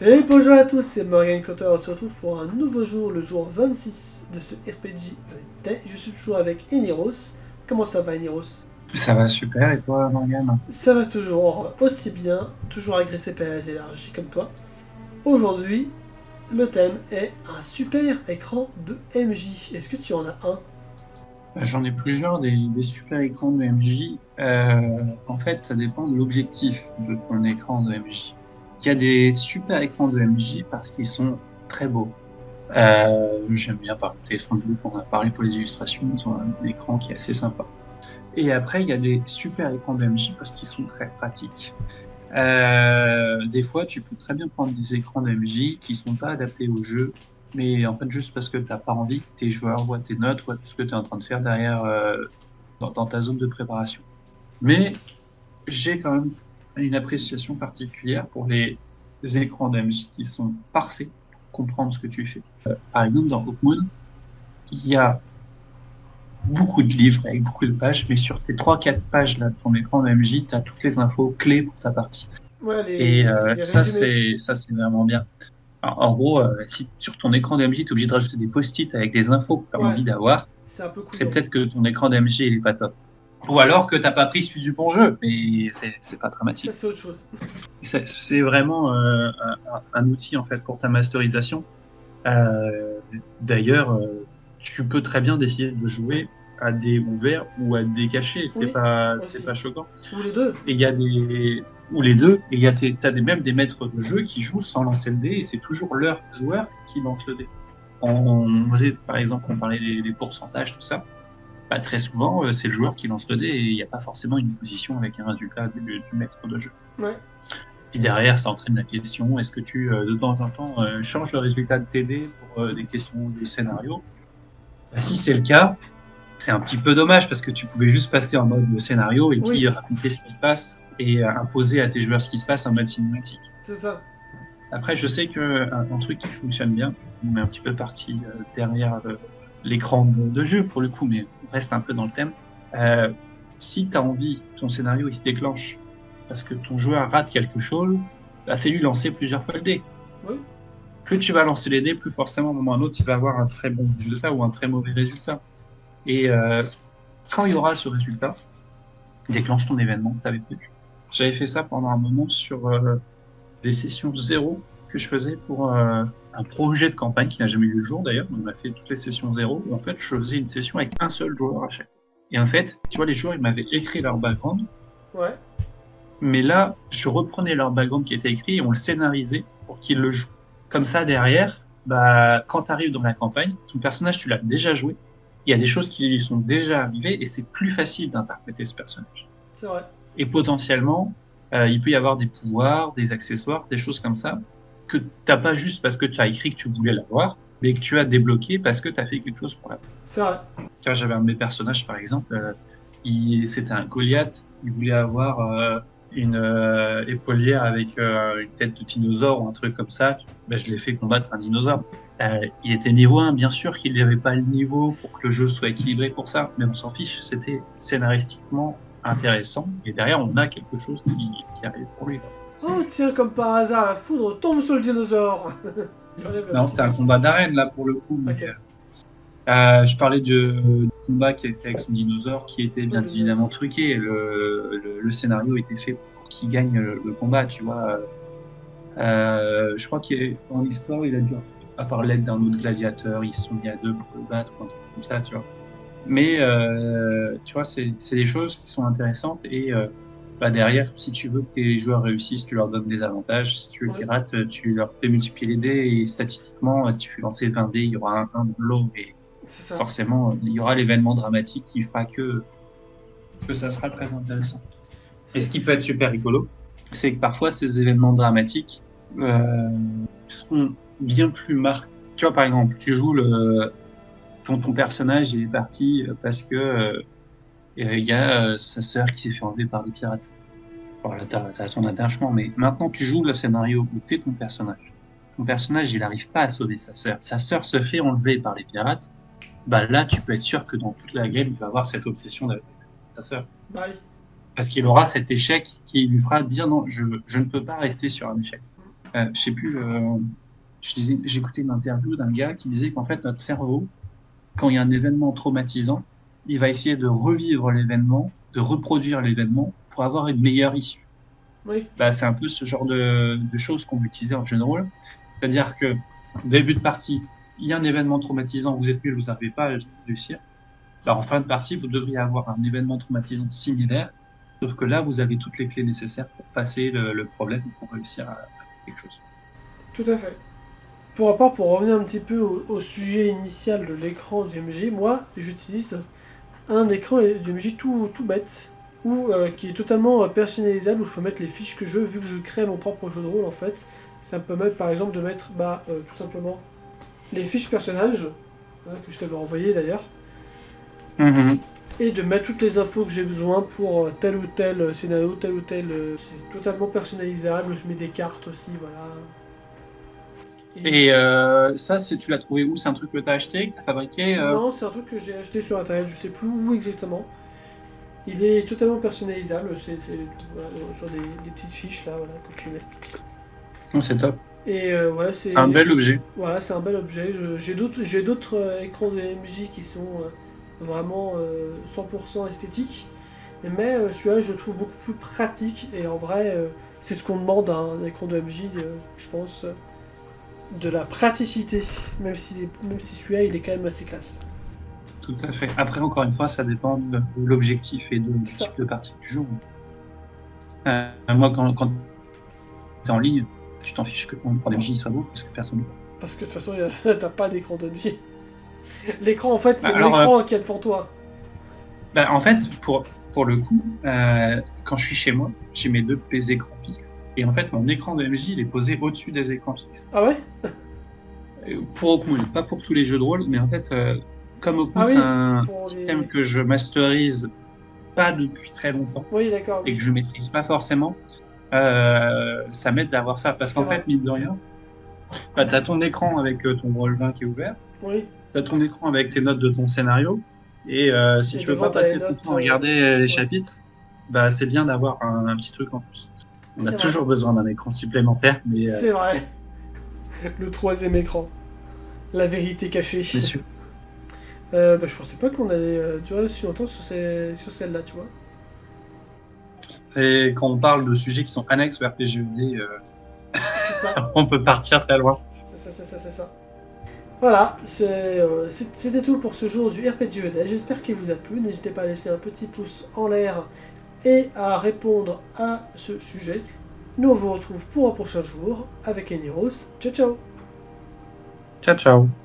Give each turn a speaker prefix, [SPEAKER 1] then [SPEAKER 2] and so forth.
[SPEAKER 1] Et bonjour à tous, c'est Morgan Clotter, on se retrouve pour un nouveau jour, le jour 26 de ce RPG Day. Je suis toujours avec Eniros. Comment ça va Eniros?
[SPEAKER 2] Ça va super, et toi, Morgane?
[SPEAKER 1] Ça va toujours aussi bien, toujours agressé par les élargies comme toi. Aujourd'hui, le thème est un super écran de MJ. Est-ce que tu en as un?
[SPEAKER 2] J'en ai plusieurs des super écrans de MJ. En fait, ça dépend de l'objectif de ton écran de MJ. Il y a des super écrans de MJ parce qu'ils sont très beaux. J'aime bien par exemple Téléphone Blue, on a parlé pour les illustrations, ils ont un écran qui est assez sympa. Et après, il y a des super écrans de MJ parce qu'ils sont très pratiques. Des fois, tu peux très bien prendre des écrans d'MJ qui sont pas adaptés au jeu, mais en fait, juste parce que t'as pas envie que tes joueurs voient tes notes, voient tout ce que tu es en train de faire derrière dans ta zone de préparation. Mais j'ai quand même une appréciation particulière pour les écrans d'MJ qui sont parfaits pour comprendre ce que tu fais. Par exemple, dans Hawkmoon, il y a beaucoup de livres avec beaucoup de pages, mais sur tes 3 4 pages là, de ton écran d'MJ, tu as toutes les infos clés pour ta partie.
[SPEAKER 1] Ouais,
[SPEAKER 2] Et
[SPEAKER 1] les résumés.
[SPEAKER 2] ça, c'est vraiment bien. En gros, si sur ton écran d'MJ, tu es obligé de rajouter des post-it avec des infos que tu as
[SPEAKER 1] Ouais,
[SPEAKER 2] envie d'avoir,
[SPEAKER 1] c'est un peu
[SPEAKER 2] c'est
[SPEAKER 1] couillon.
[SPEAKER 2] peut-être que ton écran d'MJ, il est pas top. Ou alors que t'as pas pris celui du bon jeu, mais c'est pas
[SPEAKER 1] Ça
[SPEAKER 2] dramatique.
[SPEAKER 1] c'est autre chose.
[SPEAKER 2] C'est vraiment un outil en fait pour ta masterisation. Euh, D'ailleurs, tu peux très bien décider de jouer à des ouverts ou à des cachés.
[SPEAKER 1] Oui,
[SPEAKER 2] C'est
[SPEAKER 1] aussi.
[SPEAKER 2] pas choquant.
[SPEAKER 1] Ou les deux.
[SPEAKER 2] Et il y a des ou les deux, et il y a même des maîtres de jeu qui jouent sans lancer le dé, et c'est toujours leur joueur qui lance le dé. On faisait, par exemple, on parlait des pourcentages, tout ça. Bah, très souvent, c'est le joueur qui lance le dé, et il n'y a pas forcément une position avec un résultat du maître de jeu.
[SPEAKER 1] Ouais.
[SPEAKER 2] Puis derrière, ça entraîne la question, est-ce que tu, de temps en temps, changes le résultat de tes dés pour des questions de scénario? Bah, si c'est le cas, c'est un petit peu dommage parce que tu pouvais juste passer en mode scénario et
[SPEAKER 1] Oui,
[SPEAKER 2] puis raconter ce qui se passe et imposer à tes joueurs ce qui se passe en mode cinématique.
[SPEAKER 1] c'est ça.
[SPEAKER 2] Après, je sais que un truc qui fonctionne bien, on est un petit peu parti derrière l'écran de jeu pour le coup, mais on reste un peu dans le thème. Euh, Si tu as envie, ton scénario il se déclenche parce que ton joueur rate quelque chose, bah, fais-lui lancer plusieurs fois le dé.
[SPEAKER 1] Oui.
[SPEAKER 2] Plus tu vas lancer les dés, plus forcément, à un moment ou à un autre, il va avoir un très bon résultat ou un très mauvais résultat. Et quand il y aura ce résultat, déclenche ton événement que tu avais prévu. J'avais fait ça pendant un moment sur des sessions zéro que je faisais pour un projet de campagne qui n'a jamais eu le jour d'ailleurs. On a fait toutes les sessions zéro où en fait je faisais une session avec un seul joueur à chaque fois. Et en fait, tu vois, les joueurs, ils m'avaient écrit leur background,
[SPEAKER 1] Ouais.
[SPEAKER 2] mais là, je reprenais leur background qui était écrit et on le scénarisait pour qu'ils le jouent. Comme ça, derrière, bah, quand tu arrives dans la campagne, ton personnage, tu l'as déjà joué. Il y a des choses qui lui sont déjà arrivées et c'est plus facile d'interpréter ce personnage.
[SPEAKER 1] C'est vrai.
[SPEAKER 2] Et potentiellement, il peut y avoir des pouvoirs, des accessoires, des choses comme ça, que tu n'as pas juste parce que tu as écrit que tu voulais l'avoir, mais que tu as débloqué parce que tu as fait quelque chose pour l'avoir.
[SPEAKER 1] C'est vrai.
[SPEAKER 2] Car j'avais un de mes personnages, par exemple, c'était un Goliath, il voulait avoir une épaulière avec une tête de dinosaure ou un truc comme ça. Ben, je l'ai fait combattre un dinosaure. Il était niveau 1, bien sûr qu'il n'y avait pas le niveau pour que le jeu soit équilibré pour ça, mais on s'en fiche, c'était scénaristiquement intéressant, et derrière on a quelque chose qui arrive pour lui.
[SPEAKER 1] Oh tiens, comme par hasard, la foudre tombe sur le dinosaure.
[SPEAKER 2] Non, c'était un combat d'arène là pour le coup, mais
[SPEAKER 1] Ok.
[SPEAKER 2] je parlais du combat qui a été fait avec son dinosaure, qui était
[SPEAKER 1] Ouais,
[SPEAKER 2] bien
[SPEAKER 1] le
[SPEAKER 2] évidemment
[SPEAKER 1] dinosaure.
[SPEAKER 2] truqué. Le scénario était fait pour qu'il gagne le combat, tu vois. Je crois qu'il dans l'histoire, il a dû avoir l'aide d'un autre gladiateur, ils se sont mis à deux pour le battre, ou un truc comme ça, tu vois. Mais tu vois, c'est des choses qui sont intéressantes et bah, derrière, si tu veux que tes joueurs réussissent, tu leur donnes des avantages. Si tu veux
[SPEAKER 1] Oui,
[SPEAKER 2] qu'ils ratent, tu leur fais multiplier les dés et statistiquement, si tu fais lancer 20 dés, il y aura un dans l'eau et
[SPEAKER 1] c'est ça.
[SPEAKER 2] forcément, il y aura l'événement dramatique qui fera que ça sera très intéressant. Et ce qui peut être super rigolo, c'est que parfois ces événements dramatiques seront bien plus marqués. Tu vois, par exemple, tu joues ton personnage il est parti parce que il y a sa sœur qui s'est fait enlever par des pirates. Bon, là, t'as ton attachement, mais maintenant tu joues le scénario où t'es ton personnage. Ton personnage, il n'arrive pas à sauver sa sœur. Sa sœur se fait enlever par les pirates. Bah là, tu peux être sûr que dans toute la game, il va avoir cette obsession avec sa sœur.
[SPEAKER 1] Bye.
[SPEAKER 2] Parce qu'il aura cet échec qui lui fera dire non, je ne peux pas rester sur un échec. Je sais plus, j'écoutais une interview d'un gars qui disait qu'en fait, notre cerveau, quand il y a un événement traumatisant, il va essayer de revivre l'événement, de reproduire l'événement pour avoir une meilleure issue.
[SPEAKER 1] Oui,
[SPEAKER 2] Bah, c'est un peu ce genre de choses qu'on va utiliser en jeu de rôle. C'est-à-dire que, début de partie, il y a un événement traumatisant, vous êtes nul, vous n'arrivez pas à le réussir. Bah, en fin de partie, vous devriez avoir un événement traumatisant similaire, sauf que là, vous avez toutes les clés nécessaires pour passer le problème, pour réussir à faire quelque chose.
[SPEAKER 1] tout à fait. Pour ma part, pour revenir un petit peu au sujet initial de l'écran du MJ, moi, j'utilise un écran du MJ tout bête, qui est totalement personnalisable, où je peux mettre les fiches que je veux, vu que je crée mon propre jeu de rôle en fait. Ça me permet par exemple de mettre tout simplement les fiches personnages, hein, que je t'avais envoyé d'ailleurs,
[SPEAKER 2] Mhm.
[SPEAKER 1] et de mettre toutes les infos que j'ai besoin pour tel ou tel scénario, tel ou tel. C'est totalement personnalisable, je mets des cartes aussi, voilà. Et
[SPEAKER 2] Et ça, tu l'as trouvé où? C'est un truc que tu as acheté, que tu as fabriqué
[SPEAKER 1] non, c'est un truc que j'ai acheté sur internet, je sais plus où exactement. Il est totalement personnalisable, voilà, sur des petites fiches là, voilà, que tu mets.
[SPEAKER 2] Non, c'est top.
[SPEAKER 1] Et ouais,
[SPEAKER 2] C'est un bel objet.
[SPEAKER 1] voilà, c'est un bel objet. J'ai d'autres écrans de MJ qui sont vraiment 100% esthétiques, mais celui-là je le trouve beaucoup plus pratique et en vrai c'est ce qu'on demande à un écran de MJ, je pense, de la praticité, même si celui-là il est quand même assez classe.
[SPEAKER 2] Tout à fait. Après, encore une fois, ça dépend de l'objectif et du
[SPEAKER 1] C'est ça.
[SPEAKER 2] type de partie que tu joues. Moi, quand tu es en ligne, tu t'en fiches que ton écran MJ soit beau parce que personne ne voit.
[SPEAKER 1] Parce que de toute façon t'as pas d'écran de MJ. L'écran en fait c'est
[SPEAKER 2] Alors,
[SPEAKER 1] l'écran qui est devant toi.
[SPEAKER 2] en fait, pour le coup, quand je suis chez moi, j'ai mes deux écrans fixes. Et en fait, mon écran de MJ, il est posé au-dessus des écrans fixes.
[SPEAKER 1] Ah ouais.
[SPEAKER 2] Pour Hawkmoon, pas pour tous les jeux de rôle, mais en fait, comme
[SPEAKER 1] Ah
[SPEAKER 2] Hawkmoon, c'est
[SPEAKER 1] oui,
[SPEAKER 2] un
[SPEAKER 1] pour
[SPEAKER 2] système
[SPEAKER 1] les...
[SPEAKER 2] que je masterise pas depuis très longtemps
[SPEAKER 1] Oui, d'accord,
[SPEAKER 2] et
[SPEAKER 1] oui.
[SPEAKER 2] que je maîtrise pas forcément, ça m'aide d'avoir ça. Parce
[SPEAKER 1] C'est
[SPEAKER 2] qu'en
[SPEAKER 1] vrai.
[SPEAKER 2] fait, mine de rien, bah, tu as ton écran avec ton Roll20 qui est ouvert,
[SPEAKER 1] Oui.
[SPEAKER 2] tu as ton écran avec tes notes de ton scénario, et si
[SPEAKER 1] Et
[SPEAKER 2] tu veux
[SPEAKER 1] devant,
[SPEAKER 2] pas
[SPEAKER 1] t'as les
[SPEAKER 2] passer ton
[SPEAKER 1] notes.
[SPEAKER 2] temps à regarder les
[SPEAKER 1] Ouais.
[SPEAKER 2] chapitres, bah, c'est bien d'avoir un petit truc en plus. On a
[SPEAKER 1] C'est vrai.
[SPEAKER 2] toujours besoin d'un écran supplémentaire,
[SPEAKER 1] C'est vrai. Le troisième écran. La vérité cachée.
[SPEAKER 2] mais sûr.
[SPEAKER 1] Je pensais pas qu'on allait durer aussi longtemps sur celle-là, tu vois.
[SPEAKER 2] C'est quand on parle de sujets qui sont annexes au RPGED,
[SPEAKER 1] C'est ça.
[SPEAKER 2] on peut partir très loin.
[SPEAKER 1] C'est ça. Voilà, c'était tout pour ce jour du RPG. J'espère qu'il vous a plu. N'hésitez pas à laisser un petit pouce en l'air et à répondre à ce sujet. Nous on vous retrouve pour un prochain jour avec Eniros. Ciao ciao.
[SPEAKER 2] Ciao, ciao.